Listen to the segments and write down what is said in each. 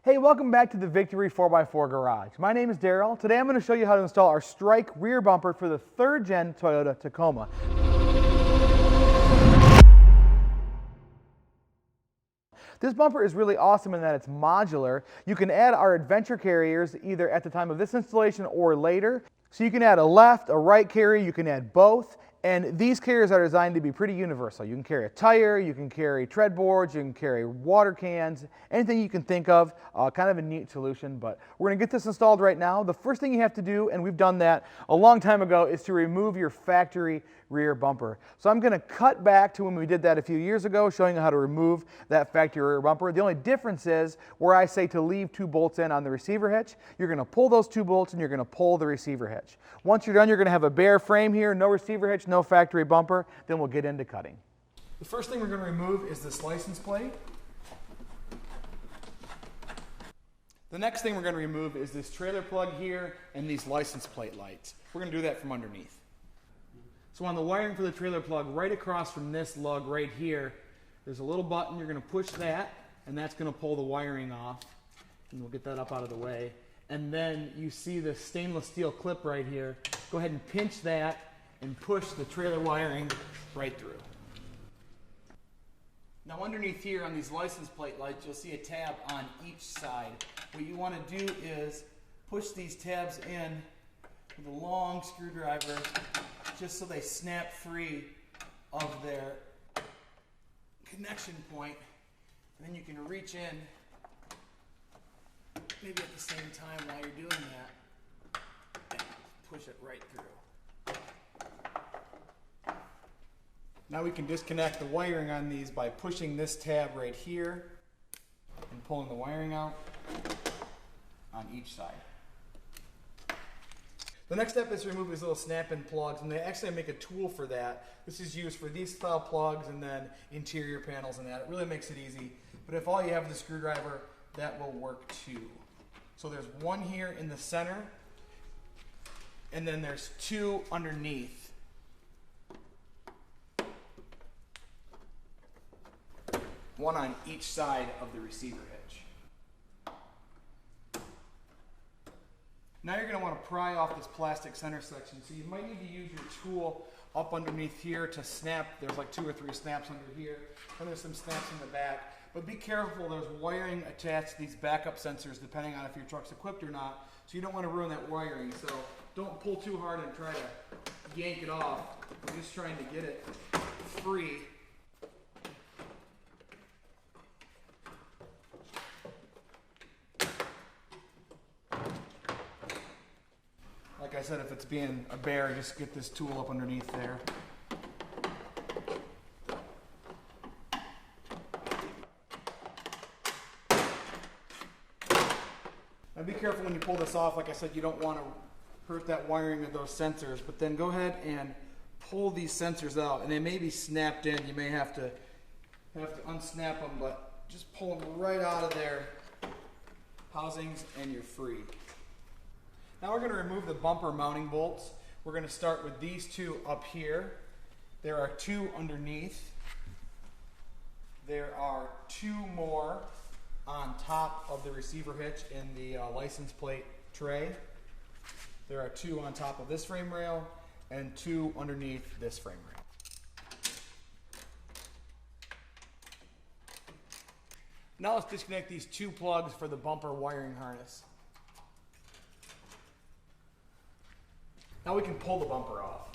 Hey, welcome back to the Victory 4x4 Garage. My name is Daryl. Today I'm going to show you how to install our strike rear bumper for the 3rd gen Toyota Tacoma. This bumper is really awesome in that it's modular. You can add our adventure carriers either at the time of this installation or later. So you can add a left, a right carrier, you can add both. And these carriers are designed to be pretty universal. You can carry a tire, you can carry tread boards, you can carry water cans, anything you can think of. Kind of a neat solution, but we're going to get this installed right now. The first thing you have to do, and we've done that a long time ago, is to remove your factory rear bumper. So I'm going to cut back to when we did that a few years ago, showing you how to remove that factory rear bumper. The only difference is where I say to leave 2 bolts in on the receiver hitch, you're going to pull those 2 bolts and you're going to pull the receiver hitch. Once you're done, you're going to have a bare frame here, no receiver hitch, no factory bumper. Then we'll get into cutting. The first thing we're going to remove is this license plate. The next thing we're going to remove is this trailer plug here and these license plate lights. We're going to do that from underneath. So on the wiring for the trailer plug, right across from this lug right here, there's a little button. You're going to push that, and that's going to pull the wiring off. And we'll get that up out of the way. And then you see the stainless steel clip right here. Go ahead and pinch that and push the trailer wiring right through. Now underneath here on these license plate lights, you'll see a tab on each side. What you want to do is push these tabs in with a long screwdriver just so they snap free of their connection point. And then you can reach in maybe at the same time while you're doing that and push it right through. Now we can disconnect the wiring on these by pushing this tab right here and pulling the wiring out on each side. The next step is to remove these little snap-in plugs, and they actually make a tool for that. This is used for these style plugs and then interior panels and that. It really makes it easy. But if all you have is a screwdriver, that will work too. So there's one here in the center, and then there's 2 underneath. One on each side of the receiver hitch. Now you're going to want to pry off this plastic center section, so you might need to use your tool up underneath here to snap. There's like 2 or 3 snaps under here, and there's some snaps in the back. But be careful, there's wiring attached to these backup sensors depending on if your truck's equipped or not, so you don't want to ruin that wiring. So don't pull too hard and try to yank it off. I'm just trying to get it free. Like I said, if it's being a bear, just get this tool up underneath there. Now be careful when you pull this off. Like I said, you don't want to hurt that wiring of those sensors, but then go ahead and pull these sensors out, and they may be snapped in. You may have to unsnap them, but just pull them right out of their housings and you're free. Now we're going to remove the bumper mounting bolts. We're going to start with these 2 up here. There are 2 underneath. There are 2 more on top of the receiver hitch in the license plate tray. There are 2 on top of this frame rail and 2 underneath this frame rail. Now let's disconnect these 2 plugs for the bumper wiring harness. Now we can pull the bumper off.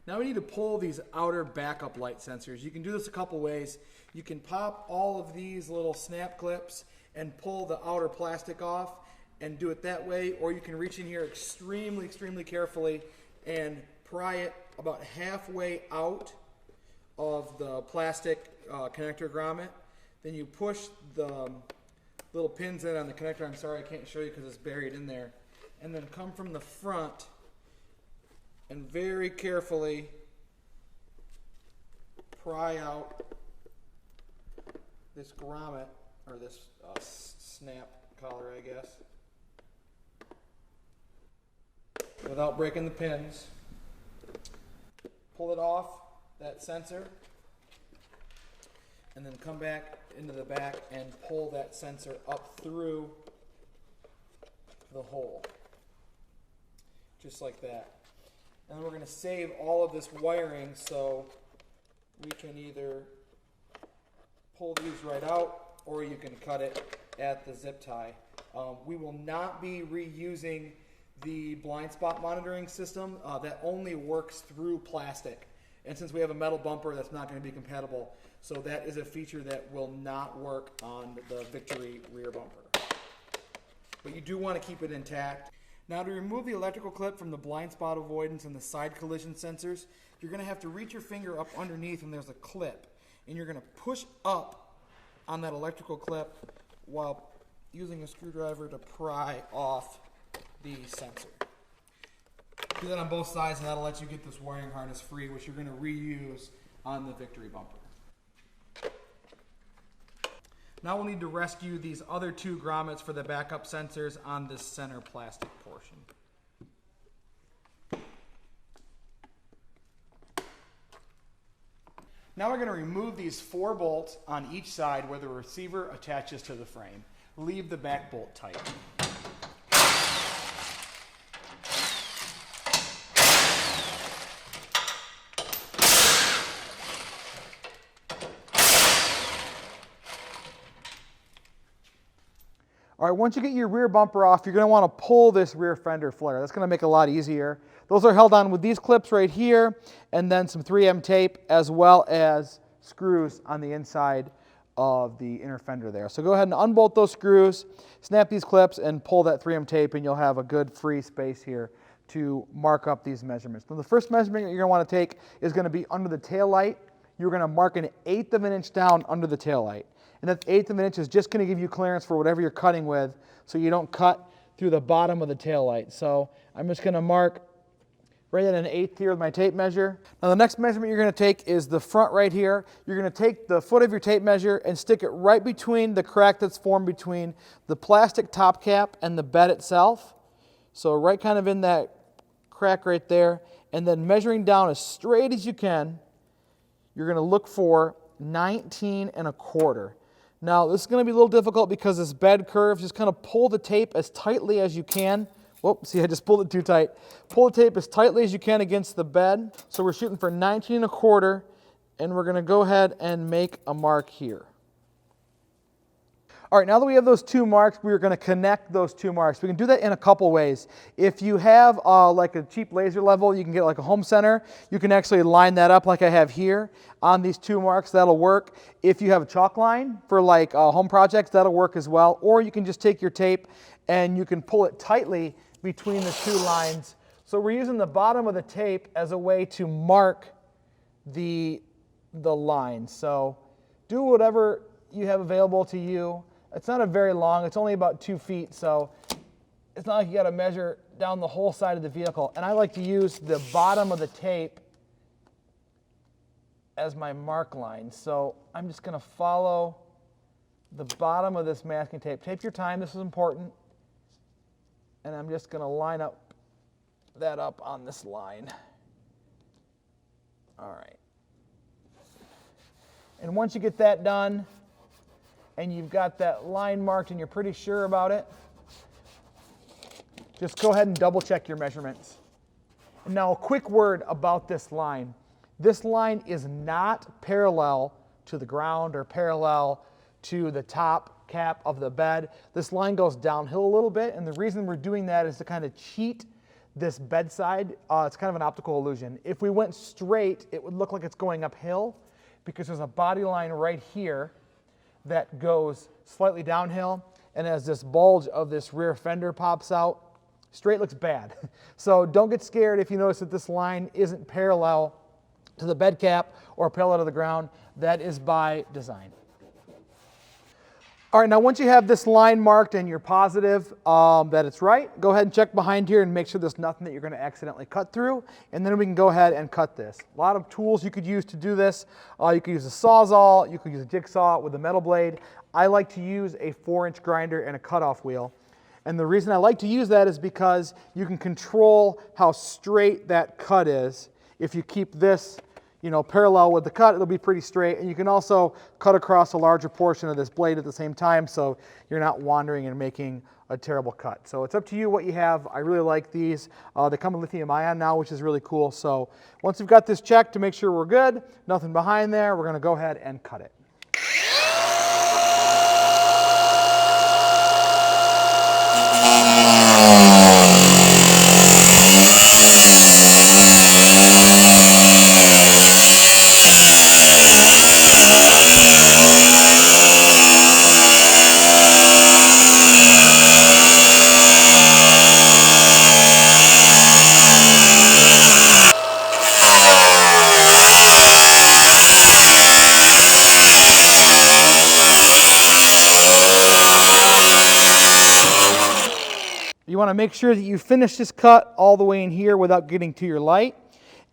Now we need to pull these outer backup light sensors. You can do this a couple ways. You can pop all of these little snap clips and pull the outer plastic off and do it that way, or you can reach in here extremely carefully and pry it about halfway out of the plastic connector grommet. Then you push the little pins in on the connector. I'm sorry I can't show you because it's buried in there. And then come from the front and very carefully pry out this grommet, or this snap collar, I guess, without breaking the pins. Pull it off that sensor. and then come back into the back and pull that sensor up through the hole, just like that. And we're going to save all of this wiring so we can either pull these right out or you can cut it at the zip tie. We will not be reusing the blind spot monitoring system. That only works through plastic. And since we have a metal bumper, that's not going to be compatible. So that is a feature that will not work on the Victory rear bumper. But you do want to keep it intact. Now, to remove the electrical clip from the blind spot avoidance and the side collision sensors, you're going to have to reach your finger up underneath and there's a clip. And you're going to push up on that electrical clip while using a screwdriver to pry off the sensor. Do that on both sides and that'll let you get this wiring harness free, which you're going to reuse on the Victory bumper. Now we'll need to rescue these other two grommets for the backup sensors on this center plastic portion. Now we're going to remove these 4 bolts on each side where the receiver attaches to the frame. Leave the back bolt tight. All right, once you get your rear bumper off, you're going to want to pull this rear fender flare. That's going to make it a lot easier. Those are held on with these clips right here and then some 3M tape as well as screws on the inside of the inner fender there. So go ahead and unbolt those screws, snap these clips, and pull that 3M tape, and you'll have a good free space here to mark up these measurements. Now, the first measurement you're going to want to take is going to be under the tail light. You're going to mark an 1/8 of an inch down under the tail light. And that 1/8 of an inch is just going to give you clearance for whatever you're cutting with so you don't cut through the bottom of the tail light. So I'm just going to mark right at an 1/8 here with my tape measure. Now the next measurement you're going to take is the front right here. You're going to take the foot of your tape measure and stick it right between the crack that's formed between the plastic top cap and the bed itself. So right kind of in that crack right there. And then measuring down as straight as you can, you're going to look for 19 1/4. Now this is going to be a little difficult because this bed curves. Just kind of pull the tape as tightly as you can. Whoop, see, I just pulled it too tight. Pull the tape as tightly as you can against the bed. So we're shooting for 19 1/4, and we're going to go ahead and make a mark here. All right, now that we have those 2 marks, we're going to connect those 2 marks. We can do that in a couple ways. If you have like a cheap laser level, you can get like a home center. You can actually line that up like I have here on these 2 marks. That'll work. If you have a chalk line for like home projects, that'll work as well. Or you can just take your tape and you can pull it tightly between the 2 lines. So we're using the bottom of the tape as a way to mark the line. So do whatever you have available to you. It's not a very long, it's only about 2 feet, so it's not like you got to measure down the whole side of the vehicle. And I like to use the bottom of the tape as my mark line. So I'm just going to follow the bottom of this masking tape. Take your time, this is important. And I'm just going to line up that up on this line. All right. And once you get that done, and you've got that line marked and you're pretty sure about it, just go ahead and double check your measurements. And now a quick word about this line. This line is not parallel to the ground or parallel to the top cap of the bed. This line goes downhill a little bit, and the reason we're doing that is to kind of cheat this bedside. It's kind of an optical illusion. If we went straight, it would look like it's going uphill because there's a body line right here that goes slightly downhill, and as this bulge of this rear fender pops out, straight looks bad. So don't get scared if you notice that this line isn't parallel to the bed cap or parallel to the ground. That is by design. All right, now once you have this line marked and you're positive that it's right, go ahead and check behind here and make sure there's nothing that you're going to accidentally cut through, and then we can go ahead and cut this. A lot of tools you could use to do this. You could use a Sawzall, you could use a jigsaw with a metal blade. I like to use a 4-inch grinder and a cutoff wheel. And the reason I like to use that is because you can control how straight that cut is if you keep this, parallel with the cut, it'll be pretty straight. And you can also cut across a larger portion of this blade at the same time, so you're not wandering and making a terrible cut. So it's up to you what you have. I really like these. They come with lithium ion now, which is really cool. So once we've got this checked to make sure we're good, nothing behind there, we're going to go ahead and cut it. You want to make sure that you finish this cut all the way in here without getting to your light.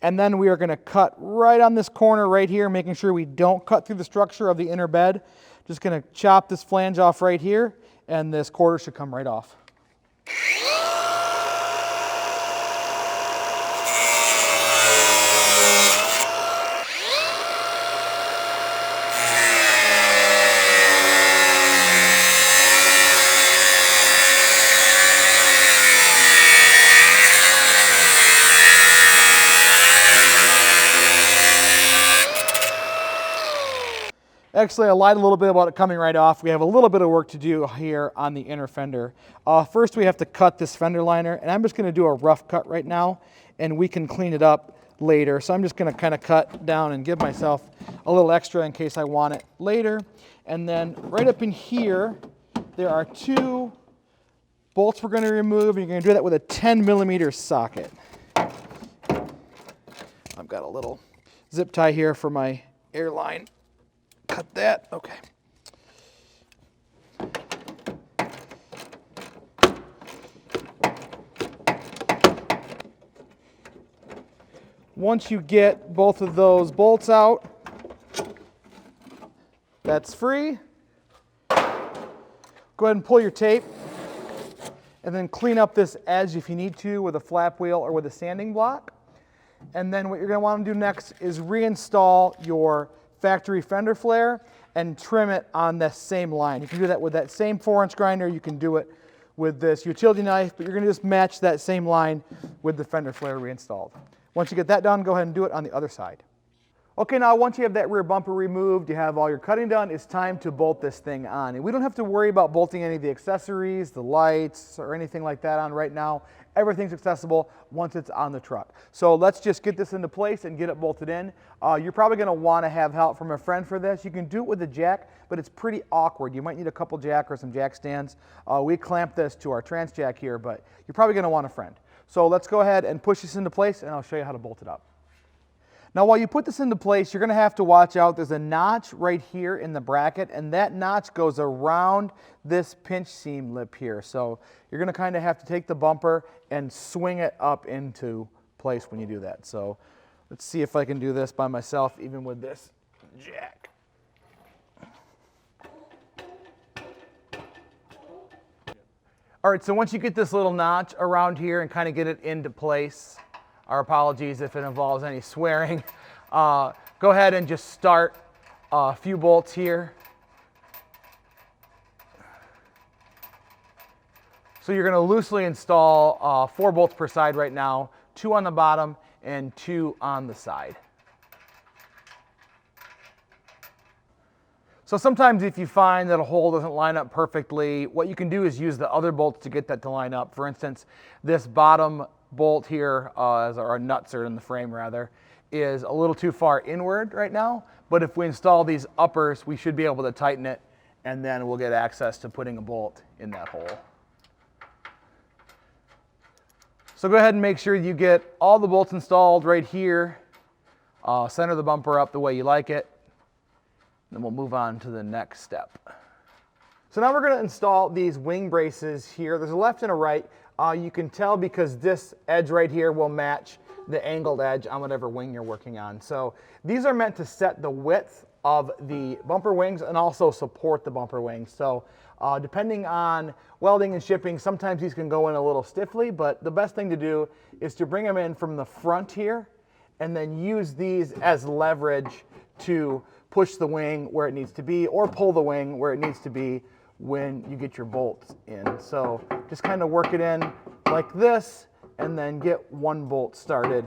And then we are going to cut right on this corner right here, making sure we don't cut through the structure of the inner bed. Just going to chop this flange off right here, and this quarter should come right off. Actually, I lied a little bit about it coming right off. We have a little bit of work to do here on the inner fender. First, we have to cut this fender liner, and I'm just going to do a rough cut right now, and we can clean it up later. So I'm just going to kind of cut down and give myself a little extra in case I want it later. And then right up in here, there are 2 bolts we're going to remove, and you're going to do that with a 10mm socket. I've got a little zip tie here for my airline. Cut that, okay. Once you get both of those bolts out, that's free. Go ahead and pull your tape and then clean up this edge if you need to with a flap wheel or with a sanding block. And then what you're going to want to do next is reinstall your factory fender flare and trim it on the same line. You can do that with that same 4-inch grinder. You can do it with this utility knife, but you're going to just match that same line with the fender flare reinstalled. Once you get that done, go ahead and do it on the other side. Okay, now once you have that rear bumper removed, you have all your cutting done, it's time to bolt this thing on. And we don't have to worry about bolting any of the accessories, the lights, or anything like that on right now. Everything's accessible once it's on the truck. So let's just get this into place and get it bolted in. You're probably going to want to have help from a friend for this. You can do it with a jack, but it's pretty awkward. You might need a couple jack or some jack stands. We clamp this to our trans jack here, but you're probably going to want a friend. So let's go ahead and push this into place, and I'll show you how to bolt it up. Now while you put this into place, you're going to have to watch out. There's a notch right here in the bracket, and that notch goes around this pinch seam lip here. So you're going to kind of have to take the bumper and swing it up into place when you do that. So let's see if I can do this by myself, even with this jack. All right, so once you get this little notch around here and kind of get it into place, our apologies if it involves any swearing. Go ahead and just start a few bolts here. So you're going to loosely install 4 bolts per side right now, 2 on the bottom and 2 on the side. So sometimes if you find that a hole doesn't line up perfectly, what you can do is use the other bolts to get that to line up. For instance, this bottom bolt here, or nuts are in the frame rather, is a little too far inward right now, but if we install these uppers, we should be able to tighten it, and then we'll get access to putting a bolt in that hole. So go ahead and make sure you get all the bolts installed right here. Center the bumper up the way you like it, then we'll move on to the next step. So now we're going to install these wing braces here. There's a left and a right. You can tell because this edge right here will match the angled edge on whatever wing you're working on. So these are meant to set the width of the bumper wings and also support the bumper wings. So depending on welding and shipping, sometimes these can go in a little stiffly, but the best thing to do is to bring them in from the front here and then use these as leverage to push the wing where it needs to be or pull the wing where it needs to be when you get your bolts in. So just kind of work it in like this and then get one bolt started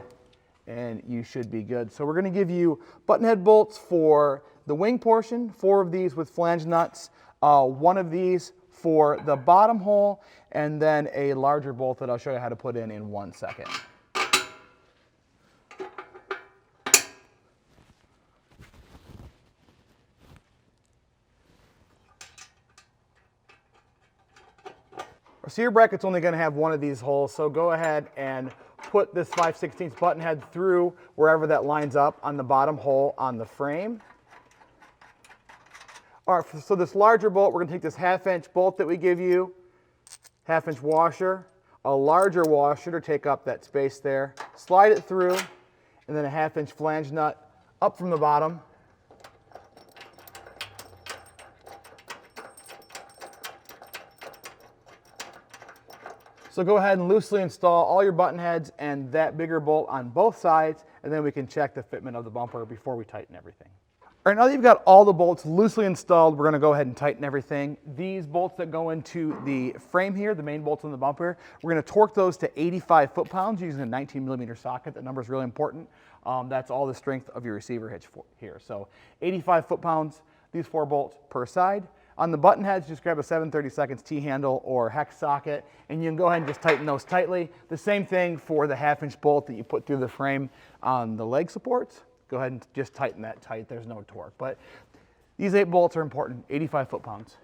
and you should be good. So we're going to give you button head bolts for the wing portion, 4 of these with flange nuts, 1 of these for the bottom hole, and then a larger bolt that I'll show you how to put in 1 second. So your bracket's only going to have 1 of these holes, so go ahead and put this 5/16 button head through wherever that lines up on the bottom hole on the frame. All right, so this larger bolt, we're going to take this 1/2 inch bolt that we give you, 1/2 inch washer, a larger washer to take up that space there, slide it through, and then a 1/2 inch flange nut up from the bottom. So go ahead and loosely install all your button heads and that bigger bolt on both sides, and then we can check the fitment of the bumper before we tighten everything. All right, now that you've got all the bolts loosely installed, we're gonna go ahead and tighten everything. These bolts that go into the frame here, the main bolts on the bumper, we're gonna torque those to 85 foot-pounds using a 19mm socket. That number is really important. That's all the strength of your receiver hitch here. So 85 foot-pounds, these 4 bolts per side. On the button heads, just grab a 7/32 T-handle or hex socket, and you can go ahead and just tighten those tightly. The same thing for the 1/2 inch bolt that you put through the frame on the leg supports. Go ahead and just tighten that tight. There's no torque. But these 8 bolts are important, 85 foot-pounds.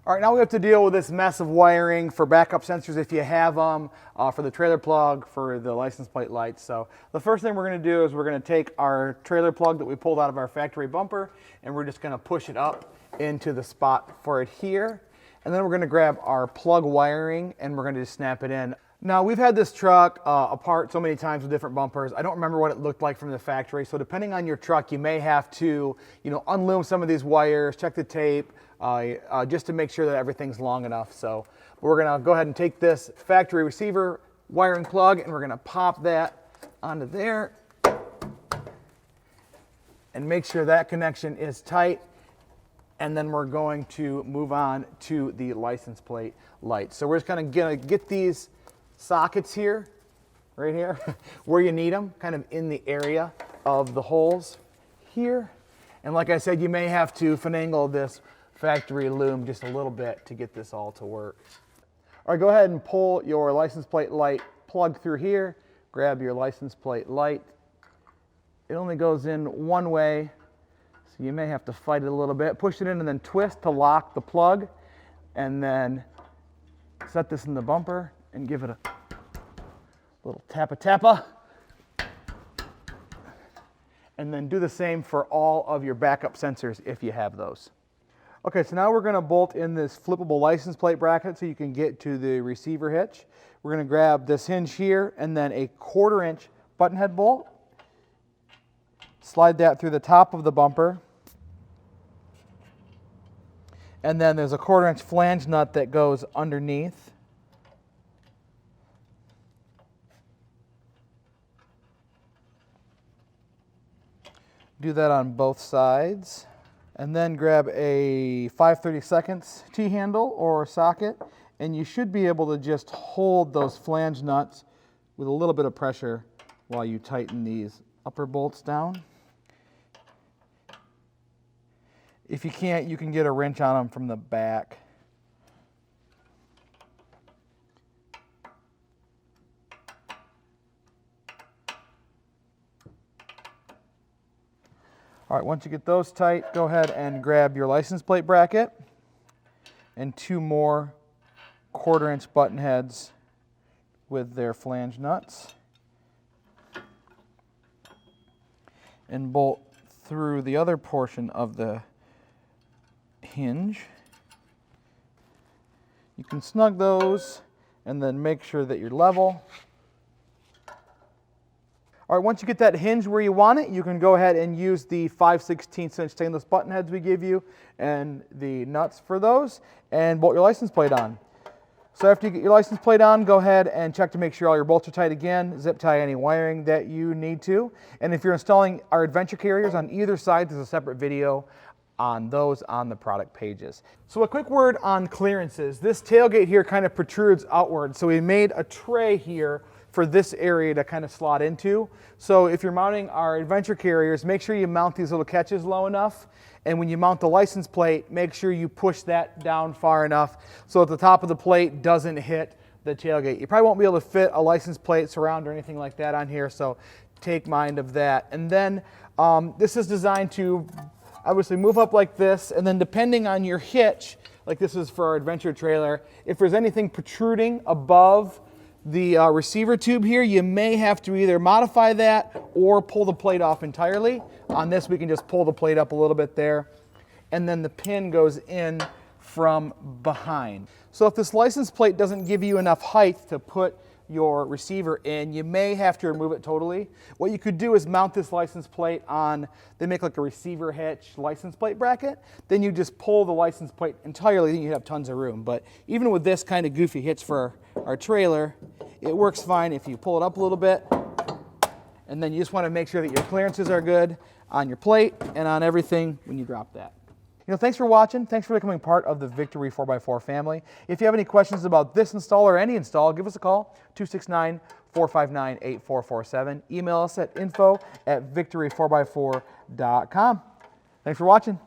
All right, now we have to deal with this mess of wiring for backup sensors if you have them, for the trailer plug, for the license plate lights. So the first thing we're going to do is we're going to take our trailer plug that we pulled out of our factory bumper, and we're just going to push it up into the spot for it here. And then we're going to grab our plug wiring and we're going to just snap it in. Now, we've had this truck apart so many times with different bumpers. I don't remember what it looked like from the factory. So depending on your truck, you may have to, unloom some of these wires, check the tape, just to make sure that everything's long enough. So we're gonna go ahead and take this factory receiver wiring plug and we're gonna pop that onto there and make sure that connection is tight. And then we're going to move on to the license plate light. So we're just gonna get these sockets here, right here, where you need them, kind of in the area of the holes here. And like I said, you may have to finagle this factory loom just a little bit to get this all to work. All right, go ahead and pull your license plate light plug through here. Grab your license plate light. It only goes in one way, so you may have to fight it a little bit. Push it in and then twist to lock the plug, and then set this in the bumper and give it a little tappa. And then do the same for all of your backup sensors if you have those. Okay, so now we're going to bolt in this flippable license plate bracket so you can get to the receiver hitch. We're going to grab this hinge here and then a 1/4 inch button head bolt. Slide that through the top of the bumper. And then there's a 1/4 inch flange nut that goes underneath. Do that on both sides. And then grab a 5/32 T-handle or socket, and you should be able to just hold those flange nuts with a little bit of pressure while you tighten these upper bolts down. If you can't, you can get a wrench on them from the back. All right, once you get those tight, go ahead and grab your license plate bracket and 2 more 1/4 inch button heads with their flange nuts and bolt through the other portion of the hinge. You can snug those and then make sure that you're level. All right, once you get that hinge where you want it, you can go ahead and use the 5/16 inch stainless button heads we give you and the nuts for those, and bolt your license plate on. So after you get your license plate on, go ahead and check to make sure all your bolts are tight again, zip tie any wiring that you need to. And if you're installing our adventure carriers on either side, there's a separate video on those on the product pages. So a quick word on clearances. This tailgate here kind of protrudes outward, so we made a tray here for this area to kind of slot into. So if you're mounting our adventure carriers, make sure you mount these little catches low enough, and when you mount the license plate, make sure you push that down far enough so that the top of the plate doesn't hit the tailgate. You probably won't be able to fit a license plate surround or anything like that on here, so take mind of that. And then this is designed to obviously move up like this, and then depending on your hitch, like this is for our adventure trailer, if there's anything protruding above the receiver tube here, you may have to either modify that or pull the plate off entirely. On this, we can just pull the plate up a little bit there, and then the pin goes in from behind. So if this license plate doesn't give you enough height to put your receiver in, you may have to remove it totally. What you could do is mount this license plate on, they make like a receiver hitch license plate bracket, then you just pull the license plate entirely, then you have tons of room. But even with this kind of goofy hitch for our trailer, it works fine if you pull it up a little bit, and then you just want to make sure that your clearances are good on your plate and on everything when you drop that. You know, thanks for watching. Thanks for becoming part of the Victory 4x4 family. If you have any questions about this install or any install, give us a call, 269-459-8447. Email us at info@victory4x4.com. Thanks for watching.